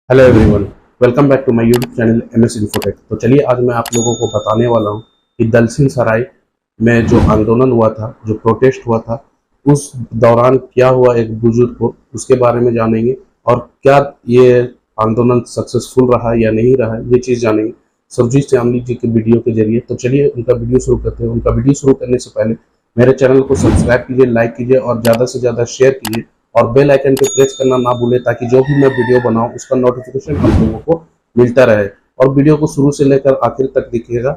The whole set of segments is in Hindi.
Hello everyone, welcome back to my YouTube channel MS infotech. तो चलिए आज मैं आप लोगों को बताने वाला हूँ कि दलसिंह सराय में जो आंदोलन हुआ था, जो प्रोटेस्ट हुआ था, उस दौरान क्या हुआ एक बुजुर्ग को, उसके बारे में जानेंगे और क्या ये आंदोलन सक्सेसफुल रहा या नहीं रहा, ये चीज़ जानेंगे सुरजीत श्यामली जी के वीडियो के जरिए। तो चलिए उनका वीडियो शुरू करते हैं। उनका वीडियो शुरू करने से पहले मेरे चैनल को सब्सक्राइब कीजिए, लाइक कीजिए और ज़्यादा से ज़्यादा शेयर कीजिए और बेल आइकन पे प्रेस करना ना भूलें ताकि जो भी मैं वीडियो बनाऊं उसका नोटिफिकेशन आप लोगों को मिलता रहे। और वीडियो को शुरू से लेकर आखिर तक देखिएगा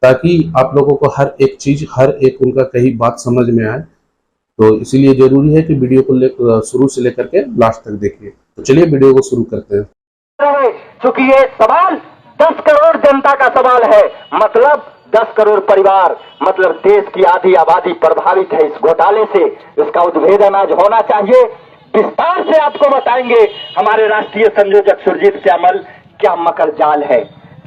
ताकि आप लोगों को हर एक चीज, हर एक उनका कही बात समझ में आए। तो इसीलिए जरूरी है कि वीडियो को शुरू से लेकर के लास्ट तक देखिए। तो चलिए वीडियो को शुरू करते हैं। चूंकि ये सवाल 10 करोड़ जनता का सवाल है, मतलब 10 करोड़ परिवार, मतलब देश की आधी आबादी प्रभावित है इस घोटाले से। इसका उद्भेदन आज होना चाहिए। विस्तार से आपको बताएंगे हमारे राष्ट्रीय संयोजक सुरजीत श्यामल क्या मकर जाल है,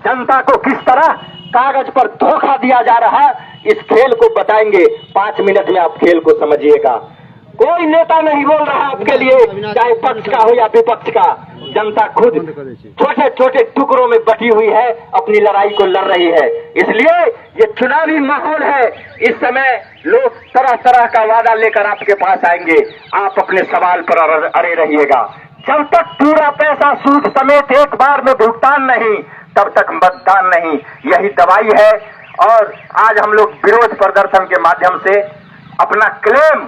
जनता को किस तरह कागज पर धोखा दिया जा रहा है, इस खेल को बताएंगे। 5 मिनट में आप खेल को समझिएगा। कोई नेता नहीं बोल रहा आपके लिए, चाहे पक्ष का हो या विपक्ष का। जनता खुद छोटे छोटे टुकड़ों में बटी हुई है, अपनी लड़ाई को लड़ रही है। इसलिए ये चुनावी माहौल है। इस समय लोग तरह तरह का वादा लेकर आपके पास आएंगे। आप अपने सवाल पर अड़े रहिएगा। जब तक पूरा पैसा सूद समेत एक बार में भुगतान नहीं, तब तक मतदान नहीं। यही दवाई है। और आज हम लोग विरोध प्रदर्शन के माध्यम से अपना क्लेम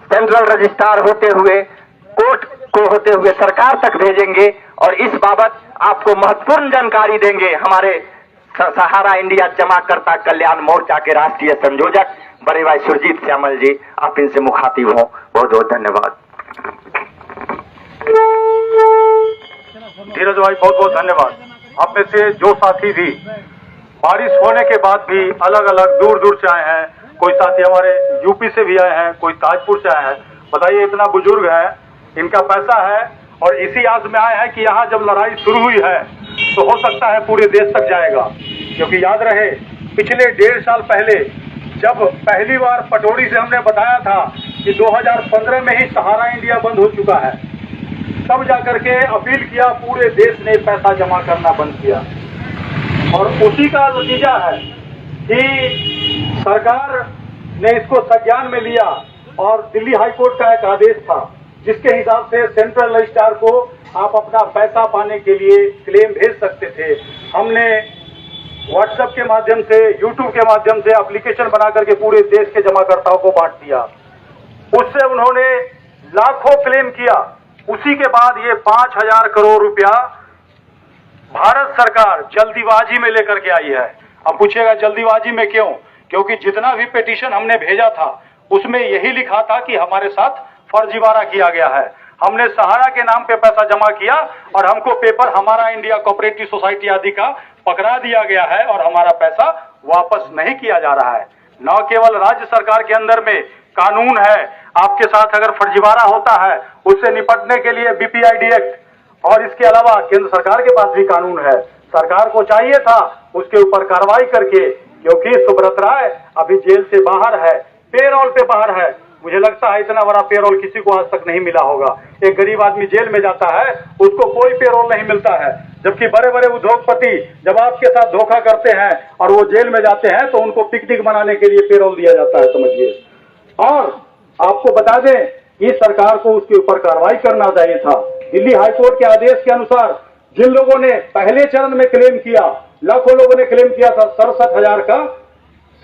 सेंट्रल रजिस्ट्रार होते हुए, कोर्ट को होते हुए सरकार तक भेजेंगे और इस बाबत आपको महत्वपूर्ण जानकारी देंगे। हमारे सहारा इंडिया जमाकर्ता कल्याण मोर्चा के राष्ट्रीय संयोजक बड़े भाई सुरजीत श्यामल जी, आप इनसे मुखातिब हो। बहुत बहुत धन्यवाद। धीरज भाई, बहुत बहुत धन्यवाद। आप में से जो साथी भी बारिश होने के बाद भी अलग अलग दूर दूर से आए हैं, कोई साथी हमारे यूपी से भी आए हैं, कोई ताजपुर से आए हैं। बताइए, इतना बुजुर्ग है, इनका पैसा है और इसी आस में आए हैं कि यहाँ जब लड़ाई शुरू हुई है तो हो सकता है पूरे देश तक जाएगा। क्योंकि याद रहे, पिछले 1.5 साल पहले जब पहली बार पटौड़ी से हमने बताया था कि 2015 में ही सहारा इंडिया बंद हो चुका है, तब जाकर के अपील किया, पूरे देश ने पैसा जमा करना बंद किया। और उसी का नतीजा है कि सरकार ने इसको संज्ञान में लिया और दिल्ली हाईकोर्ट का एक आदेश था जिसके हिसाब से सेंट्रल रजिस्ट्रार को आप अपना पैसा पाने के लिए क्लेम भेज सकते थे। हमने व्हाट्सएप के माध्यम से, यूट्यूब के माध्यम से एप्लीकेशन बना करके पूरे देश के जमाकर्ताओं को बांट दिया। उससे उन्होंने लाखों क्लेम किया। उसी के बाद ये 5,000 करोड़ रुपया भारत सरकार जल्दीबाजी में लेकर के आई है। अब पूछिएगा जल्दीबाजी में क्यों? क्योंकि जितना भी पिटीशन हमने भेजा था उसमें यही लिखा था कि हमारे साथ फर्जीवाड़ा किया गया है। हमने सहारा के नाम पे पैसा जमा किया और हमको पेपर हमारा इंडिया कोऑपरेटिव सोसाइटी आदि का पकड़ा दिया गया है और हमारा पैसा वापस नहीं किया जा रहा है। न केवल राज्य सरकार के अंदर में कानून है, आपके साथ अगर फर्जीवाड़ा होता है उससे निपटने के लिए BPID एक्ट, और इसके अलावा केंद्र सरकार के पास भी कानून है। सरकार को चाहिए था उसके ऊपर कार्रवाई करके, क्योंकि सुब्रत राय अभी जेल से बाहर है, पेरोल पे बाहर है। मुझे लगता है इतना बड़ा पेरोल किसी को आज तक नहीं मिला होगा। एक गरीब आदमी जेल में जाता है, उसको कोई पेरोल नहीं मिलता है, जबकि बड़े बड़े उद्योगपति जब आपके साथ धोखा करते हैं और वो जेल में जाते हैं तो उनको पिकनिक मनाने के लिए पेरोल दिया जाता है, समझिए। और आपको बता दें कि सरकार को उसके ऊपर कार्रवाई करना चाहिए था। दिल्ली हाईकोर्ट के आदेश के अनुसार जिन लोगों ने पहले चरण में क्लेम किया, लाखों लोगों ने क्लेम किया था,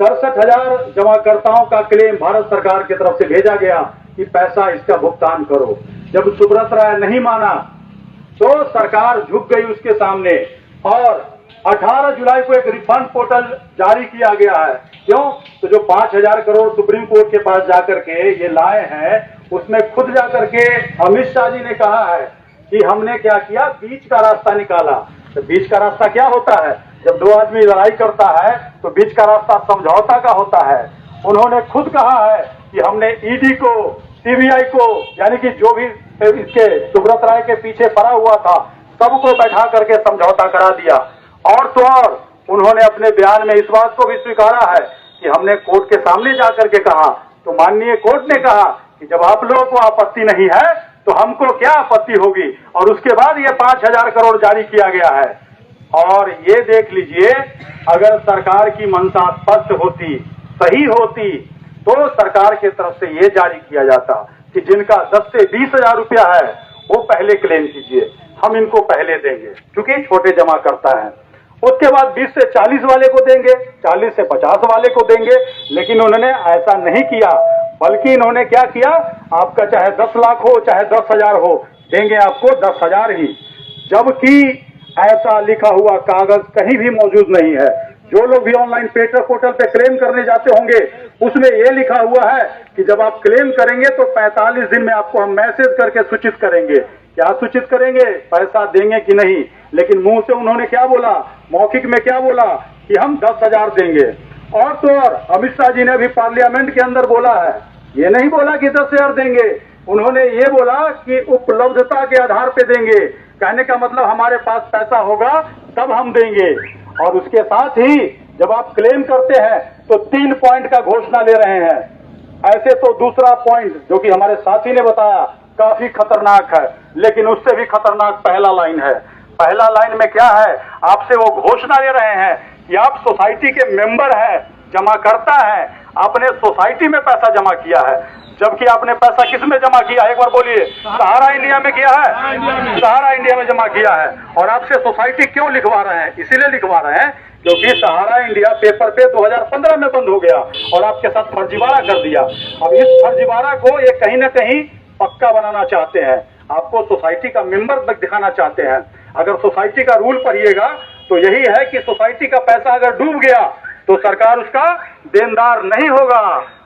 67,000 जमाकर्ताओं का क्लेम भारत सरकार की तरफ से भेजा गया कि पैसा इसका भुगतान करो। जब सुब्रत राय नहीं माना तो सरकार झुक गई उसके सामने और 18 जुलाई को एक रिफंड पोर्टल जारी किया गया है। क्यों? तो जो 5,000 करोड़ सुप्रीम कोर्ट के पास जाकर के ये लाए हैं, उसमें खुद जाकर के अमित शाह जी ने कहा है कि हमने क्या किया, बीच का रास्ता निकाला। तो बीच का रास्ता क्या होता है? जब दो आदमी लड़ाई करता है तो बीच का रास्ता समझौता का होता है। उन्होंने खुद कहा है कि हमने ईडी को, CBI को, यानी कि जो भी इसके सुब्रत राय के पीछे पड़ा हुआ था, सबको बैठा करके समझौता करा दिया। और तो और उन्होंने अपने बयान में इस बात को भी स्वीकारा है कि हमने कोर्ट के सामने जाकर के कहा, तो माननीय कोर्ट ने कहा कि जब आप लोगों को आपत्ति नहीं है तो हमको क्या आपत्ति होगी। और उसके बाद ये 5,000 करोड़ जारी किया गया है। और ये देख लीजिए, अगर सरकार की मंशा स्पष्ट होती, सही होती, तो सरकार की तरफ से ये जारी किया जाता कि जिनका 10 से 20,000 रुपया है वो पहले क्लेम कीजिए, हम इनको पहले देंगे क्योंकि छोटे जमा करता है। उसके बाद 20 से 40 वाले को देंगे, 40 से 50 वाले को देंगे। लेकिन उन्होंने ऐसा नहीं किया, बल्कि इन्होंने क्या किया, आपका चाहे 10 लाख हो चाहे 10,000 हो, देंगे आपको 10,000 ही। जबकि ऐसा लिखा हुआ कागज कहीं भी मौजूद नहीं है। जो लोग भी ऑनलाइन पेपर पोर्टल पे क्लेम करने जाते होंगे, उसमें यह लिखा हुआ है कि जब आप क्लेम करेंगे तो 45 दिन में आपको हम मैसेज करके सूचित करेंगे। क्या सूचित करेंगे, पैसा देंगे कि नहीं। लेकिन मुंह से उन्होंने क्या बोला, मौखिक में क्या बोला कि हम 10,000 देंगे। और तो और अमित शाह जी ने भी पार्लियामेंट के अंदर बोला है, ये नहीं बोला कि 10,000 देंगे, उन्होंने ये बोला कि उपलब्धता के आधार पे देंगे। कहने का मतलब हमारे पास पैसा होगा तब हम देंगे। और उसके साथ ही जब आप क्लेम करते हैं तो 3 पॉइंट का घोषणा ले रहे हैं। ऐसे तो दूसरा पॉइंट जो कि हमारे साथी ने बताया काफी खतरनाक है, लेकिन उससे भी खतरनाक पहला लाइन है। पहला लाइन में क्या है, आपसे वो घोषणा ले रहे हैं कि आप सोसाइटी के मेंबर हैं, जमा करता है, आपने सोसाइटी में पैसा जमा किया है। जबकि आपने पैसा किस में जमा किया है, एक बार बोलिए। सहारा इंडिया में किया है, सहारा इंडिया में जमा किया है। और आपसे सोसाइटी क्यों लिखवा रहे हैं, इसीलिए लिखवा रहे हैं क्योंकि सहारा इंडिया पेपर पे 2015 में बंद हो गया और आपके साथ फर्जीवाड़ा कर दिया। अब इस फर्जीवाड़ा को ये कहीं ना कहीं पक्का बनाना चाहते हैं, आपको सोसाइटी का मेंबर दिखाना चाहते हैं। अगर सोसाइटी का रूल पढ़िएगा तो यही है कि सोसाइटी का पैसा अगर डूब गया तो सरकार उसका देनदार नहीं होगा।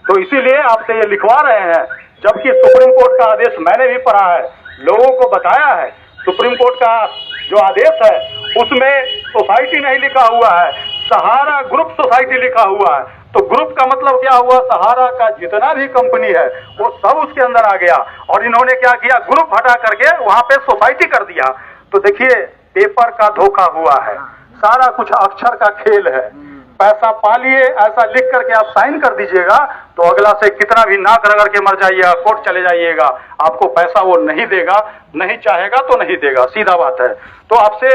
तो इसीलिए आपसे ये लिखवा रहे हैं। जबकि सुप्रीम कोर्ट का आदेश मैंने भी पढ़ा है, लोगों को बताया है। सुप्रीम कोर्ट का जो आदेश है उसमें सोसाइटी नहीं लिखा हुआ है, सहारा ग्रुप सोसाइटी लिखा हुआ है। तो ग्रुप का मतलब क्या हुआ, सहारा का जितना भी कंपनी है वो सब उसके अंदर आ गया। और इन्होंने क्या किया, ग्रुप हटा करके वहां पे सोसाइटी कर दिया। तो देखिए, पेपर का धोखा हुआ है, सारा कुछ अक्षर का खेल है। पैसा पा लिए ऐसा लिख करके आप साइन कर दीजिएगा तो अगला से कितना भी नाक रगड़ के मर जाइएगा, कोर्ट चले जाइएगा, आपको पैसा वो नहीं देगा, नहीं चाहेगा तो नहीं देगा, सीधा बात है। तो आपसे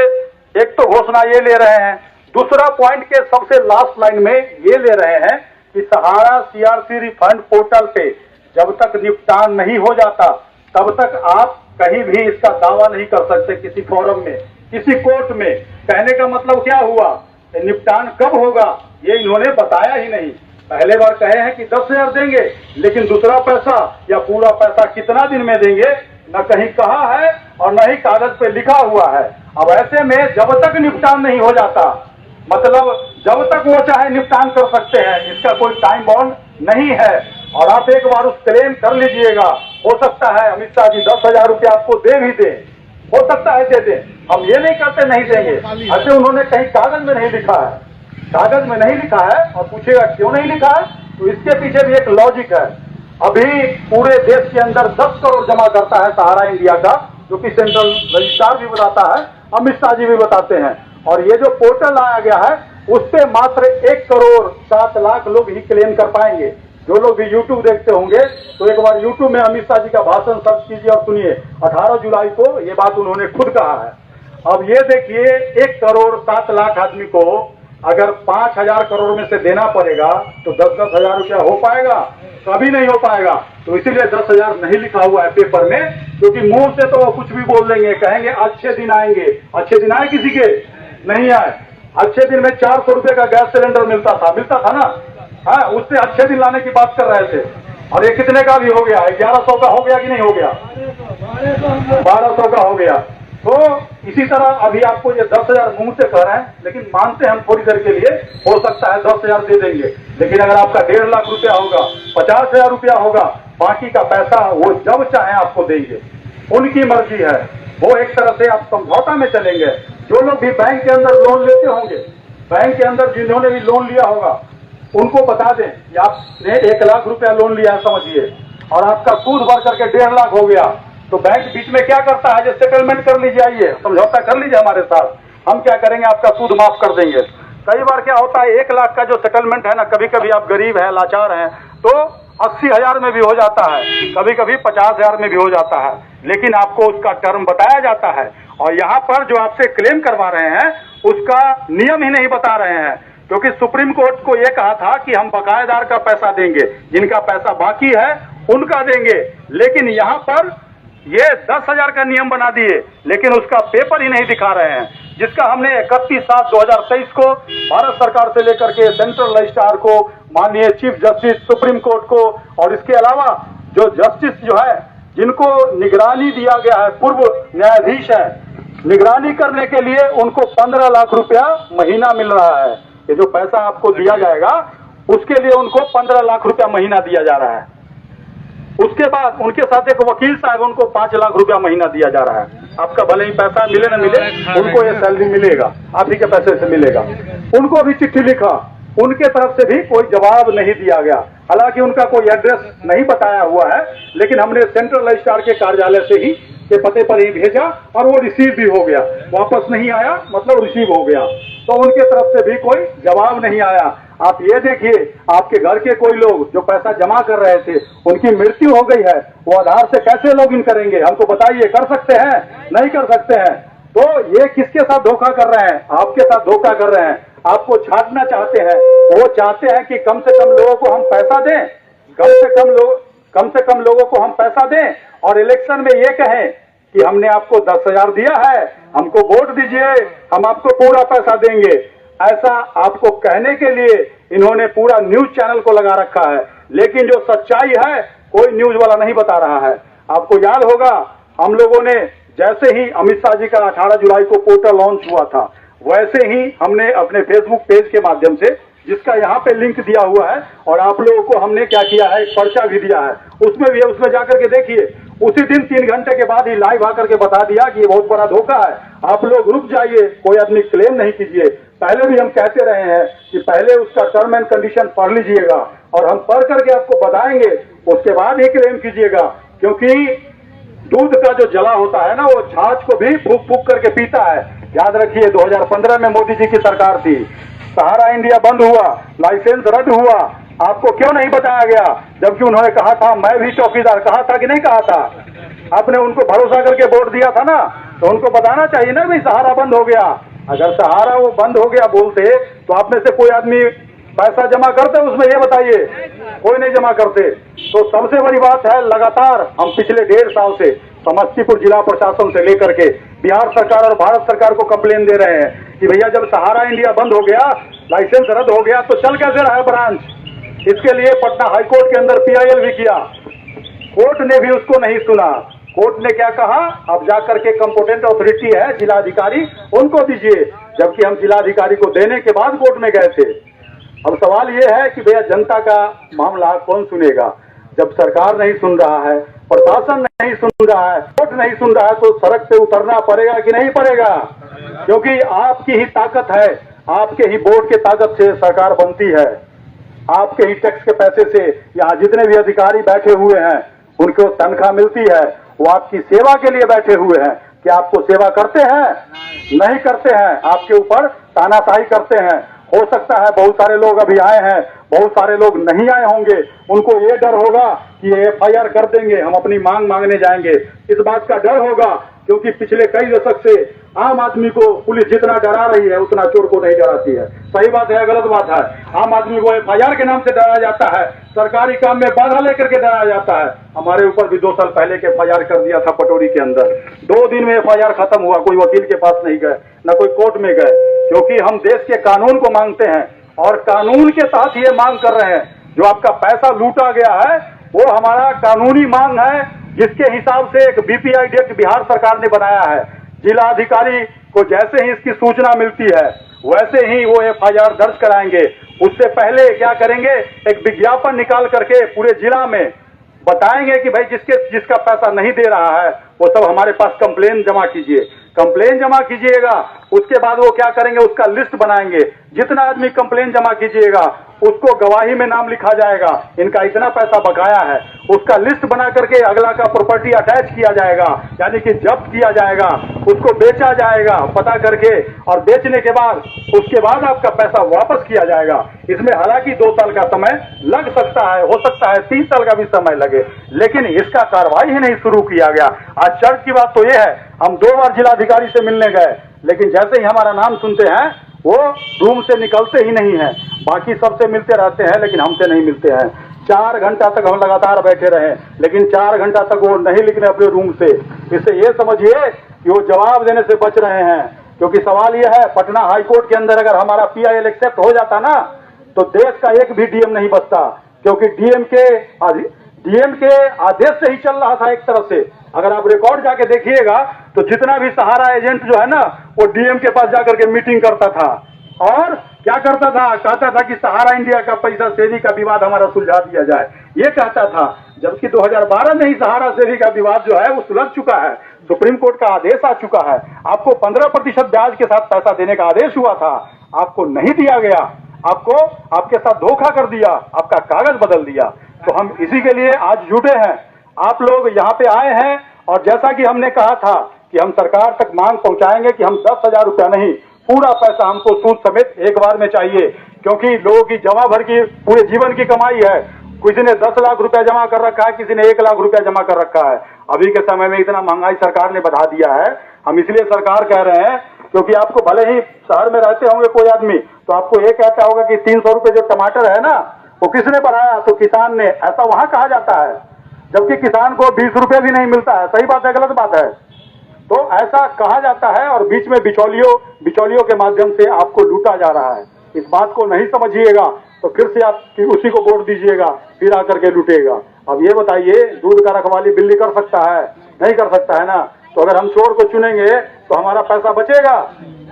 एक तो घोषणा ये ले रहे हैं, दूसरा पॉइंट के सबसे लास्ट लाइन में ये ले रहे हैं कि सहारा सीआरसी रिफंड पोर्टल पे जब तक निपटान नहीं हो जाता तब तक आप कहीं भी इसका दावा नहीं कर सकते, किसी फोरम में, किसी कोर्ट में। कहने का मतलब क्या हुआ, निपटान कब होगा ये इन्होंने बताया ही नहीं। पहले बार कहे हैं कि 10,000 देंगे, लेकिन दूसरा पैसा या पूरा पैसा कितना दिन में देंगे न कहीं कहा है और न ही कागज पे लिखा हुआ है। अब ऐसे में जब तक निपटान नहीं हो जाता, मतलब जब तक वो चाहे निपटान कर सकते हैं, इसका कोई टाइम बाउंड नहीं है। और आप एक बार उस क्लेम कर लीजिएगा, हो सकता है अमित शाह जी 10,000 रुपया आपको दे भी दे, हो सकता है दे दें, हम ये नहीं कहते नहीं देंगे। ऐसे उन्होंने कहीं कागज में नहीं लिखा है, कागज में नहीं लिखा है। और पूछेगा क्यों नहीं लिखा है, तो इसके पीछे भी एक लॉजिक है। अभी पूरे देश के अंदर 10 करोड़ जमा करता है सहारा इंडिया का, जो कि सेंट्रल रजिस्ट्रार भी बताता है, अमित शाह जी भी बताते हैं। और ये जो पोर्टल लाया गया है उस पे मात्र 1 करोड़ 7 लाख लोग ही क्लेम कर पाएंगे। जो लोग भी यूट्यूब देखते होंगे तो एक बार यूट्यूब में अमित शाह जी का भाषण सर्च कीजिए और सुनिए। 18 जुलाई को ये बात उन्होंने खुद कहा है। अब ये देखिए, 1 करोड़ 7 लाख आदमी को अगर 5,000 करोड़ में से देना पड़ेगा तो 10-10 हजार रुपया हो पाएगा, कभी नहीं हो पाएगा। तो इसीलिए 10,000 नहीं लिखा हुआ है पेपर में, क्योंकि मुंह से तो वो कुछ भी बोल देंगे, कहेंगे अच्छे दिन आएंगे। अच्छे दिन आए किसी के नहीं आए। अच्छे दिन में 400 रुपए का गैस सिलेंडर मिलता था ना, हाँ, उससे अच्छे दिन लाने की बात कर रहे थे। और ये कितने का भी हो गया, 1100 का हो गया कि नहीं हो गया, 1200 का हो गया। तो इसी तरह अभी आपको ये 10,000 मुंह से कह रहे हैं, लेकिन मानते हैं हम थोड़ी देर के लिए, हो सकता है 10,000 दे देंगे। लेकिन अगर आपका 1.5 लाख रुपया होगा, 50,000 रुपया होगा, बाकी का पैसा वो जब चाहे आपको देंगे, उनकी मर्जी है। वो एक तरह से आप समझौता में चलेंगे। जो लोग भी बैंक के अंदर लोन लेते होंगे, बैंक के अंदर जिन्होंने भी लोन लिया होगा उनको बता दें कि आपने 1 लाख रुपया लोन लिया है समझिए, और आपका सूद भर करके 1.5 लाख हो गया, तो बैंक बीच में क्या करता है, जो सेटलमेंट कर लीजिए, आइए समझौता कर लीजिए हमारे साथ, हम क्या करेंगे, आपका सूद माफ कर देंगे। कई बार क्या होता है, 1 लाख का जो सेटलमेंट है ना, कभी कभी आप गरीब हैं, लाचार हैं, तो 80,000 में भी हो जाता है, कभी कभी 50,000 में भी हो जाता है। लेकिन आपको उसका टर्म बताया जाता है। और यहाँ पर जो आपसे क्लेम करवा रहे हैं उसका नियम ही नहीं बता रहे हैं, क्योंकि सुप्रीम कोर्ट को यह कहा था कि हम बकायेदार का पैसा देंगे, जिनका पैसा बाकी है उनका देंगे, लेकिन यहाँ पर ये 10,000 का नियम बना दिए, लेकिन उसका पेपर ही नहीं दिखा रहे हैं, जिसका हमने 31/7/2023 को भारत सरकार से लेकर के सेंट्रल रजिस्ट्रार को, माननीय चीफ जस्टिस सुप्रीम कोर्ट को, और इसके अलावा जो जस्टिस जो है जिनको निगरानी दिया गया है, पूर्व न्यायाधीश है, निगरानी करने के लिए उनको 15 लाख रुपया महीना मिल रहा है। ये जो पैसा आपको दिया जाएगा उसके लिए उनको 15 लाख रुपया महीना दिया जा रहा है। उसके बाद उनके साथ एक वकील साहब, उनको 5 लाख रुपया महीना दिया जा रहा है। आपका भले ही पैसा मिले न मिले, उनको ये सैलरी मिलेगा, आप ही के पैसे से मिलेगा। उनको भी चिट्ठी लिखा, उनके तरफ से भी कोई जवाब नहीं दिया गया। हालांकि उनका कोई एड्रेस नहीं बताया हुआ है, लेकिन हमने सेंट्रल रजिस्ट्रार के कार्यालय से ही के पते पर ही भेजा और वो रिसीव भी हो गया। वापस नहीं आया मतलब रिसीव हो गया, तो उनके तरफ से भी कोई जवाब नहीं आया। आप ये देखिए, आपके घर के कोई लोग जो पैसा जमा कर रहे थे, उनकी मृत्यु हो गई है, वो आधार से कैसे लॉग इन करेंगे? हमको बताइए, कर सकते हैं? नहीं कर सकते हैं। तो ये किसके साथ धोखा कर रहे हैं? आपके साथ धोखा कर रहे हैं। आपको छांटना चाहते हैं। वो चाहते हैं कि कम से कम लोगों को हम पैसा दें, कम से कम लोगों को हम पैसा दें, और इलेक्शन में ये कहें कि हमने आपको 10,000 दिया है, हमको वोट दीजिए, हम आपको पूरा पैसा देंगे। ऐसा आपको कहने के लिए इन्होंने पूरा न्यूज चैनल को लगा रखा है, लेकिन जो सच्चाई है कोई न्यूज वाला नहीं बता रहा है। आपको याद होगा, हम लोगों ने जैसे ही अमित शाह जी का 18 जुलाई को पोर्टल लॉन्च हुआ था, वैसे ही हमने अपने फेसबुक पेज के माध्यम से, जिसका यहाँ पे लिंक दिया हुआ है, और आप लोगों को हमने क्या किया है, एक पर्चा भी दिया है, उसमें भी है, उसमें जाकर के देखिए। उसी दिन 3 घंटे के बाद ही लाइव आकर के बता दिया कि ये बहुत बड़ा धोखा है, आप लोग रुक जाइए, कोई आदमी क्लेम नहीं कीजिए। पहले भी हम कहते रहे हैं कि पहले उसका टर्म एंड कंडीशन पढ़ लीजिएगा, और हम पढ़ करके आपको बताएंगे, उसके बाद ही क्लेम कीजिएगा। क्योंकि दूध का जो जला होता है ना, वो छाछ को भी फूक फूक करके पीता है। याद रखिए, 2015 में मोदी जी की सरकार थी, सहारा इंडिया बंद हुआ, लाइसेंस रद्द हुआ, आपको क्यों नहीं बताया गया? जबकि उन्होंने कहा था, मैं भी चौकीदार, कहा था कि नहीं कहा था? आपने उनको भरोसा करके वोट दिया था ना, तो उनको बताना चाहिए ना भाई सहारा बंद हो गया। अगर सहारा वो बंद हो गया बोलते, तो आप में से कोई आदमी पैसा जमा करते उसमें? ये बताइए, कोई नहीं जमा करते। तो सबसे बड़ी बात है, लगातार हम पिछले 1.5 साल से समस्तीपुर जिला प्रशासन से लेकर के बिहार सरकार और भारत सरकार को कंप्लेन दे रहे हैं कि भैया जब सहारा इंडिया बंद हो गया, लाइसेंस रद्द हो गया, तो चल कैसे रहा है ब्रांच? इसके लिए पटना हाईकोर्ट के अंदर PIL भी किया, कोर्ट ने भी उसको नहीं सुना। कोर्ट ने क्या कहा, अब जाकर के कंपोटेंट अथॉरिटी है जिलाधिकारी, उनको दीजिए। जबकि हम जिलाधिकारी को देने के बाद कोर्ट में गए थे। अब सवाल ये है कि भैया जनता का मामला कौन सुनेगा? जब सरकार नहीं सुन रहा है, प्रशासन नहीं सुन रहा है, कोर्ट नहीं सुन रहा है, तो सड़क पे उतरना पड़ेगा कि नहीं पड़ेगा? क्योंकि आपकी ही ताकत है, आपके ही वोट के ताकत से सरकार बनती है, आपके ही टैक्स के पैसे से। यहाँ जितने भी अधिकारी बैठे हुए हैं उनको तनख्वाह मिलती है, वो आपकी सेवा के लिए बैठे हुए हैं। क्या आपको सेवा करते हैं? नहीं करते हैं, आपके ऊपर तानाशाही करते हैं। हो सकता है बहुत सारे लोग अभी आए हैं, बहुत सारे लोग नहीं आए होंगे, उनको ये डर होगा कि FIR कर देंगे, हम अपनी मांग मांगने जाएंगे, इस बात का डर होगा। क्योंकि पिछले कई दशक से आम आदमी को पुलिस जितना डरा रही है उतना चोर को नहीं डराती है। सही बात है या गलत बात है? आम आदमी को FIR के नाम से डराया जाता है, सरकारी काम में बाधा लेकर के डराया जाता है। हमारे ऊपर भी 2 साल पहले के FIR कर दिया था पटोरी के अंदर, 2 दिन में FIR खत्म हुआ, कोई वकील के पास नहीं गए, न कोई कोर्ट में गए, क्योंकि हम देश के कानून को मांगते हैं और कानून के साथ ये मांग कर रहे हैं। जो आपका पैसा लूटा गया है वो हमारा कानूनी मांग है, जिसके हिसाब से एक BPI एक्ट बिहार सरकार ने बनाया है। जिला अधिकारी को जैसे ही इसकी सूचना मिलती है वैसे ही वो FIR दर्ज कराएंगे। उससे पहले क्या करेंगे, एक विज्ञापन निकाल करके पूरे जिला में बताएंगे कि भाई जिसका पैसा नहीं दे रहा है वो सब हमारे पास कंप्लेन जमा कीजिए। कंप्लेन जमा कीजिएगा, उसके बाद वो क्या करेंगे, उसका लिस्ट बनाएंगे। जितना आदमी कंप्लेन जमा कीजिएगा उसको गवाही में नाम लिखा जाएगा, इनका इतना पैसा बकाया है, उसका लिस्ट बना करके अगला का प्रॉपर्टी अटैच किया जाएगा, यानी कि जब्त किया जाएगा, उसको बेचा जाएगा पता करके, और बेचने के बाद उसके बाद आपका पैसा वापस किया जाएगा। इसमें हालांकि 2 साल का समय लग सकता है, हो सकता है 3 साल का भी समय लगे, लेकिन इसका कार्रवाई ही नहीं शुरू किया गया। आश्चर्य की बात तो यह है, हम 2 बार जिलाधिकारी से मिलने गए, लेकिन जैसे ही हमारा नाम सुनते हैं वो रूम से निकलते ही नहीं है। बाकी सबसे मिलते रहते हैं लेकिन हमसे नहीं मिलते हैं। 4 घंटा तक हम लगातार बैठे रहे, लेकिन 4 घंटा तक वो नहीं निकले अपने रूम से। इससे ये समझिए कि वो जवाब देने से बच रहे हैं, क्योंकि सवाल ये है, पटना हाई कोर्ट के अंदर अगर हमारा PIL एक्सेप्ट हो जाता ना, तो देश का एक भी DM नहीं बचता, क्योंकि DM के आदेश से ही चल रहा था एक तरह से। अगर आप रिकॉर्ड जाके देखिएगा तो जितना भी सहारा एजेंट जो है ना, वो DM के पास जाकर के मीटिंग करता था, और क्या करता था, कहता था कि सहारा इंडिया का पैसा सेवी का विवाद हमारा सुलझा दिया जाए, ये कहता था। जबकि 2012 में ही सहारा सेवी का विवाद जो है वो सुलझ चुका है, सुप्रीम कोर्ट का आदेश आ चुका है, आपको 15% ब्याज के साथ पैसा देने का आदेश हुआ था, आपको नहीं दिया गया, आपको आपके साथ धोखा कर दिया, आपका कागज बदल दिया। तो हम इसी के लिए आज जुटे हैं, आप लोग यहाँ पे आए हैं, और जैसा कि हमने कहा था कि हम सरकार तक मांग पहुंचाएंगे कि हम 10,000 रुपया नहीं, पूरा पैसा हमको सूद समेत एक बार में चाहिए, क्योंकि लोगों की जमा भर की पूरे जीवन की कमाई है। किसी ने 10 लाख रुपया जमा कर रखा है, किसी ने 1 लाख रुपया जमा कर रखा है। अभी के समय में इतना महंगाई सरकार ने बढ़ा दिया है। हम इसलिए सरकार कह रहे हैं, क्योंकि आपको भले ही शहर में रहते होंगे कोई आदमी, तो आपको ये कहता होगा कि 300 रुपये जो टमाटर है ना, वो किसने बढ़ाया, तो किसान ने, ऐसा वहां कहा जाता है, जबकि किसान को 20 रुपये भी नहीं मिलता है। सही बात है, गलत बात है? तो ऐसा कहा जाता है, और बीच में बिचौलियों के माध्यम से आपको लूटा जा रहा है। इस बात को नहीं समझिएगा तो फिर से आप उसी को वोट दीजिएगा, फिर आकर के लूटेगा। अब ये बताइए, दूध का रखवाली बिल्ली कर सकता है? नहीं कर सकता है ना। तो अगर हम चोर को चुनेंगे तो हमारा पैसा बचेगा।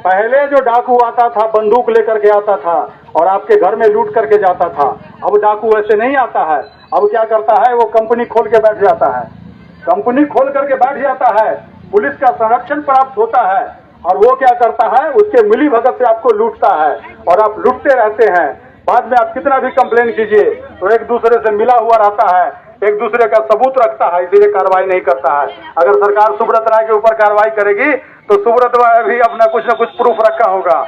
पहले जो डाकू आता था, बंदूक लेकर के आता था और आपके घर में लूट करके जाता था। अब डाकू ऐसे नहीं आता है। अब क्या करता है, वो कंपनी खोल के बैठ जाता है, कंपनी खोल करके बैठ जाता है, पुलिस का संरक्षण प्राप्त होता है, और वो क्या करता है, उसके मिली भगत से आपको लूटता है, और आप लूटते रहते हैं। बाद में आप कितना भी कंप्लेन कीजिए तो एक दूसरे से मिला हुआ रहता है, एक दूसरे का सबूत रखता है, इसीलिए कार्रवाई नहीं करता है। अगर सरकार सुब्रत राय के ऊपर कार्रवाई करेगी तो सुब्रत राय भी अपना कुछ न कुछ प्रूफ रखा होगा,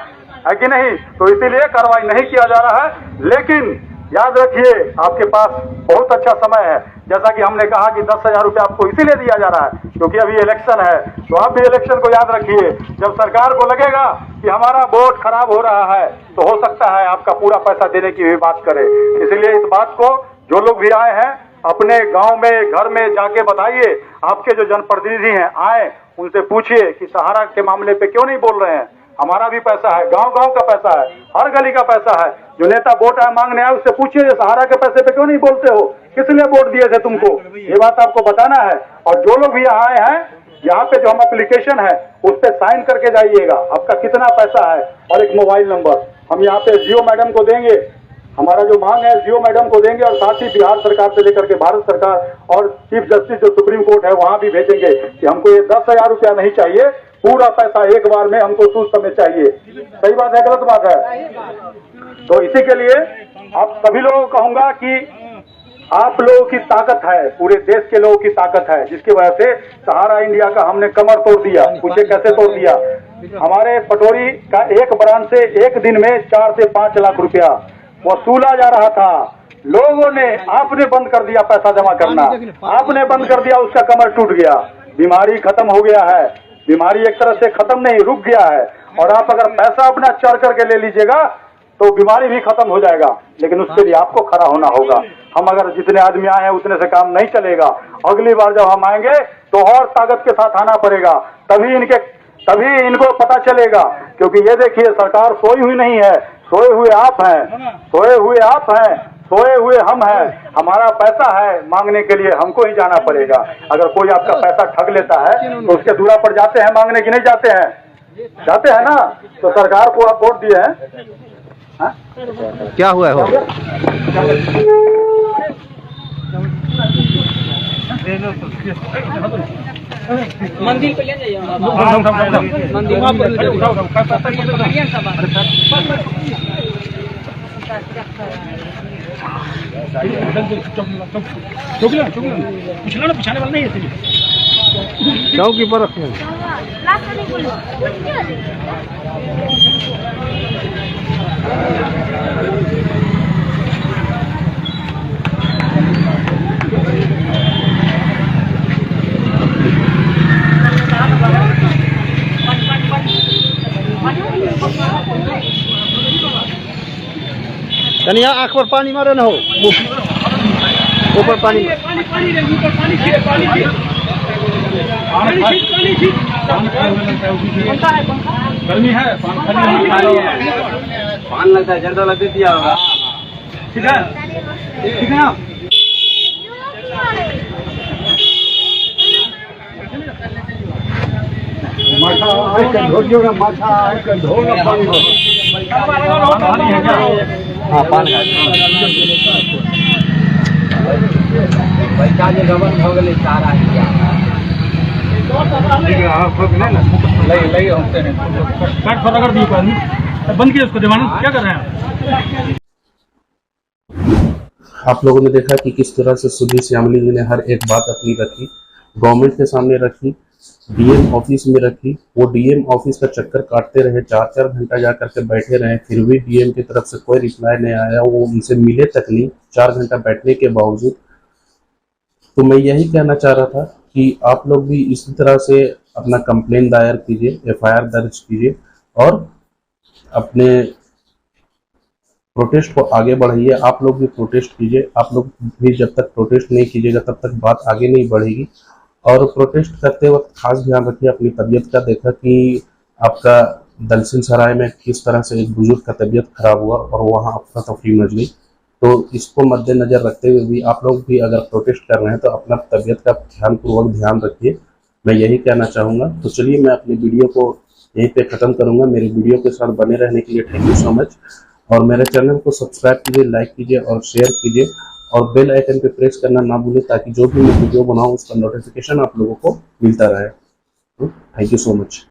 है कि नहीं? तो इसीलिए कार्रवाई नहीं किया जा रहा है। लेकिन याद रखिए, आपके पास बहुत अच्छा समय है। जैसा कि हमने कहा कि 10,000 रुपया आपको इसीलिए दिया जा रहा है क्योंकि अभी इलेक्शन है, तो आप भी इलेक्शन को याद रखिए। जब सरकार को लगेगा कि हमारा वोट खराब हो रहा है तो हो सकता है आपका पूरा पैसा देने की भी बात करे। इसलिए इस बात को जो लोग भी आए हैं अपने गांव में, घर में जाके बताइए। आपके जो जनप्रतिनिधि हैं आए, उनसे पूछिए कि सहारा के मामले पे क्यों नहीं बोल रहे हैं। हमारा भी पैसा है, गांव गांव का पैसा है, हर गली का पैसा है। जो नेता वोट मांगने आए उससे पूछिए, सहारा के पैसे पे क्यों नहीं बोलते हो, किस लिए वोट दिए थे तुमको, ये बात आपको बताना है। और जो लोग भी यहाँ आए हैं, यहाँ पे जो हम एप्लीकेशन है उस पे साइन करके जाइएगा, आपका कितना पैसा है और एक मोबाइल नंबर। हम यहाँ पे जियो मैडम को देंगे, हमारा जो मांग है जियो मैडम को देंगे, और साथ ही बिहार सरकार से लेकर के भारत सरकार और चीफ जस्टिस जो सुप्रीम कोर्ट है वहां भी भेजेंगे कि हमको ये 10,000 रुपया नहीं चाहिए, पूरा पैसा एक बार में हमको सूद समेत चाहिए। सही बात है, गलत बात है? तो इसी के लिए आप सभी लोगों को कहूंगा कि आप लोगों की ताकत है, पूरे देश के लोगों की ताकत है, जिसकी वजह से सहारा इंडिया का हमने कमर तोड़ दिया। पूछे कैसे तोड़ दिया? हमारे पटोरी का एक ब्रांच से एक दिन में 4 से 5 लाख रुपया वसूला जा रहा था। लोगों ने, आपने बंद कर दिया पैसा जमा करना, आपने बंद कर दिया, उसका कमर टूट गया, बीमारी खत्म हो गया है। बीमारी एक तरह से खत्म नहीं, रुक गया है। और आप अगर पैसा अपना चढ़ करके ले लीजिएगा तो बीमारी भी खत्म हो जाएगा, लेकिन उसके लिए आपको खड़ा होना होगा। हम अगर जितने आदमी आए हैं उतने से काम नहीं चलेगा। अगली बार जब हम आएंगे तो और ताकत के साथ आना पड़ेगा, तभी इनको पता चलेगा। क्योंकि ये देखिए, सरकार सोई हुई नहीं है, सोए हुए आप हैं, सोए हुए आप हैं, सोए हुए हम हैं। हमारा पैसा है, मांगने के लिए हमको ही जाना पड़ेगा। अगर कोई आपका पैसा ठग लेता है तो उसके दूरा पर जाते हैं मांगने की, नहीं जाते हैं? जाते हैं ना। तो सरकार को आप वोट दिए हैं, हाँ? क्या हुआ है? मंदिर पे ले जाइए, मंदिर पिछाने वाला नहीं है चौकी पर रखे कन्या आँख पर पानी मारे ना हो, ऊपर पानी गर्मी है पान लगता है, जर्दा लगती दिया होगा। ठीक है, ठीक है ना। माथा धोगा, माथा धोगा पानी है क्या? हाँ पान का पैसा जगह बंद हो गए सारा अगर दी पानी बंद किया उसको देवानंद क्या कर रहे हैं? आप लोगों ने देखा कि किस तरह से सुधीर श्यामली जी ने हर एक बात अपनी रखी, गवर्नमेंट के सामने रखी, डीएम ऑफिस में रखी। वो डीएम ऑफिस का चक्कर काटते रहे, 4-4 घंटा जा करके बैठे रहे, फिर भी डीएम की तरफ से कोई रिप्लाई नहीं आया। वो उनसे मिले तक नहीं 4 घंटा बैठने के बावजूद। तो मैं यही कहना चाह रहा था कि आप लोग भी इसी तरह से अपना कंप्लेन दायर कीजिए, एफआईआर दर्ज कीजिए और अपने प्रोटेस्ट को आगे बढ़ाइए। आप लोग भी प्रोटेस्ट कीजिए। आप लोग भी जब तक प्रोटेस्ट नहीं कीजिएगा तब तक बात आगे नहीं बढ़ेगी। और प्रोटेस्ट करते वक्त खास ध्यान रखिए अपनी तबीयत का। देखा कि आपका दलसिंह सराय में किस तरह से एक बुजुर्ग का तबीयत खराब हुआ और वहाँ अफरा तफरी मच गई। तो इसको मद्देनजर रखते हुए भी आप लोग भी अगर प्रोटेस्ट कर रहे हैं तो अपना तबीयत का ध्यानपूर्वक ध्यान रखिए। मैं यही कहना चाहूँगा। तो चलिए मैं अपनी वीडियो को यहीं पे ख़त्म करूँगा। मेरी वीडियो के साथ बने रहने के लिए थैंक यू सो मच। और मेरे चैनल को सब्सक्राइब कीजिए, लाइक कीजिए और शेयर कीजिए और बेल आइकन पे प्रेस करना ना भूलें ताकि जो भी मैं वीडियो बनाऊँ उसका नोटिफिकेशन आप लोगों को मिलता रहे। Thank you so much.